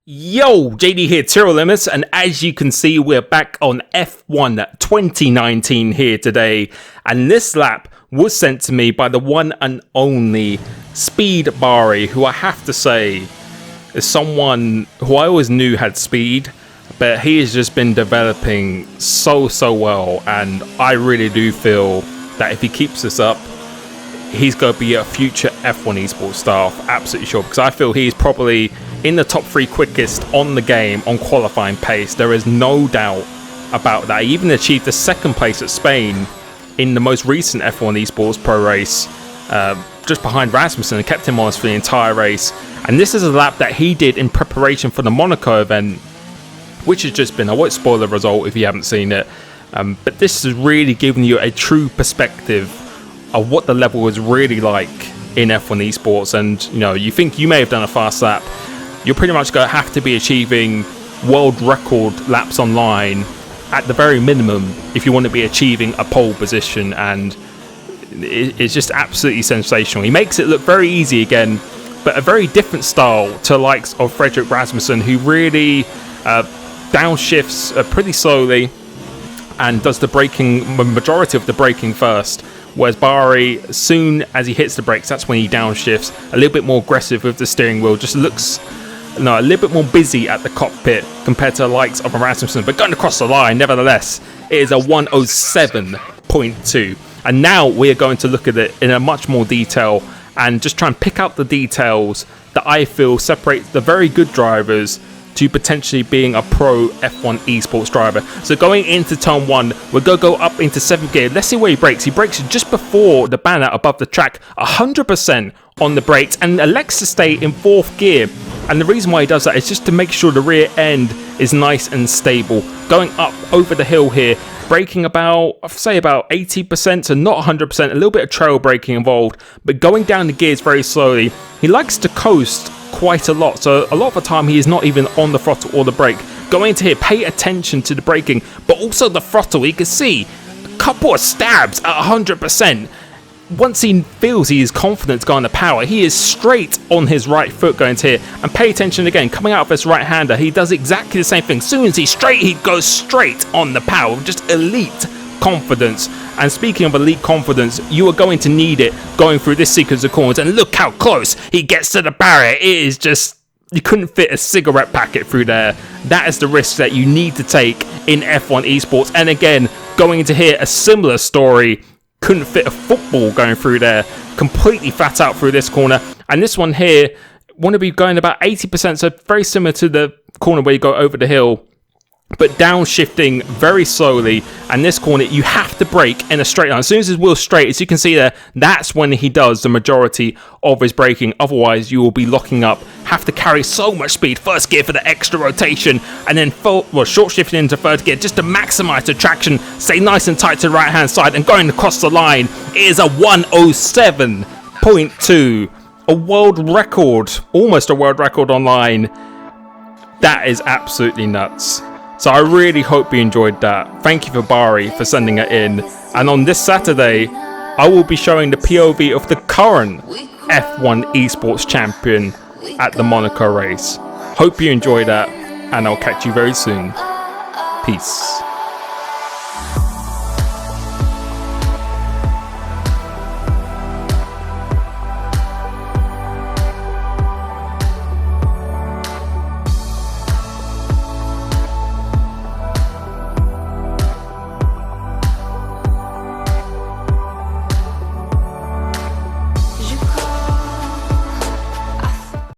Yo, JD here, Limitless, and as you can see, we're back on F1 2019 here today, and this lap was sent to me by the one and only Speed Bari, who I have to say is someone who I always knew had speed, but he has just been developing so well, and I really do feel that if he keeps this up, he's going to be a future F1 esports star, absolutely sure, because I feel he's probably in the top 3 quickest on the game on qualifying pace. There is no doubt about that. He even achieved the 2nd place at Spain in the most recent F1 esports pro race, just behind Rasmussen, and kept him on for the entire race. And this is a lap that he did in preparation for the Monaco event, which has just been, I won't spoil the result if you haven't seen it, but this is really giving you a true perspective of what the level is really like in F1 esports. And you think you may have done a fast lap, you're pretty much going to have to be achieving world record laps online at the very minimum if you want to be achieving a pole position, and it's just absolutely sensational. He makes it look very easy again, but a very different style to the likes of Frederick Rasmussen, who really downshifts pretty slowly and does the majority of the braking first. Whereas Bari, as soon as he hits the brakes, that's when he downshifts, a little bit more aggressive with the steering wheel, just looks a little bit more busy at the cockpit compared to the likes of Rasmussen. But going across the line, nevertheless, it is a 107.2. And now we are going to look at it in a much more detail and just try and pick out the details that I feel separate the very good drivers to potentially being a pro F1 esports driver. So going into turn 1, we're going to go up into 7th gear. Let's see where he brakes. He brakes just before the banner above the track, 100% on the brakes, and elects to stay in 4th gear. And the reason why he does that is just to make sure the rear end is nice and stable. Going up over the hill here, braking about 80%, so not 100%, a little bit of trail braking involved, but going down the gears very slowly. He likes to coast quite a lot, so a lot of the time he is not even on the throttle or the brake. Going into here, pay attention to the braking, but also the throttle. You can see a couple of stabs at 100%. Once he feels he is confident going to power, he is straight on his right foot going to here. And pay attention again, coming out of this right-hander, he does exactly the same thing. As soon as he's straight, he goes straight on the power. Just elite confidence. And speaking of elite confidence, you are going to need it going through this sequence of corners. And look how close he gets to the barrier. It is just, you couldn't fit a cigarette packet through there. That is the risk that you need to take in F1 esports. And again, going into here, a similar story. Couldn't fit a football going through there. Completely flat out through this corner. And this one here, want to be going about 80%, so very similar to the corner where you go over the hill, but downshifting very slowly. And this corner, you have to brake in a straight line. As soon as his wheel's straight, as you can see there, that's when he does the majority of his braking. Otherwise, you will be locking up, have to carry so much speed. 1st gear for the extra rotation, and then short shifting into 3rd gear just to maximize the traction. Stay nice and tight to the right-hand side, and going across the line, it is a 107.2. A world record, almost a world record online. That is absolutely nuts. So I really hope you enjoyed that. Thank you for Bari for sending it in. And on this Saturday, I will be showing the POV of the current F1 esports champion at the Monaco race. Hope you enjoy that, and I'll catch you very soon. Peace.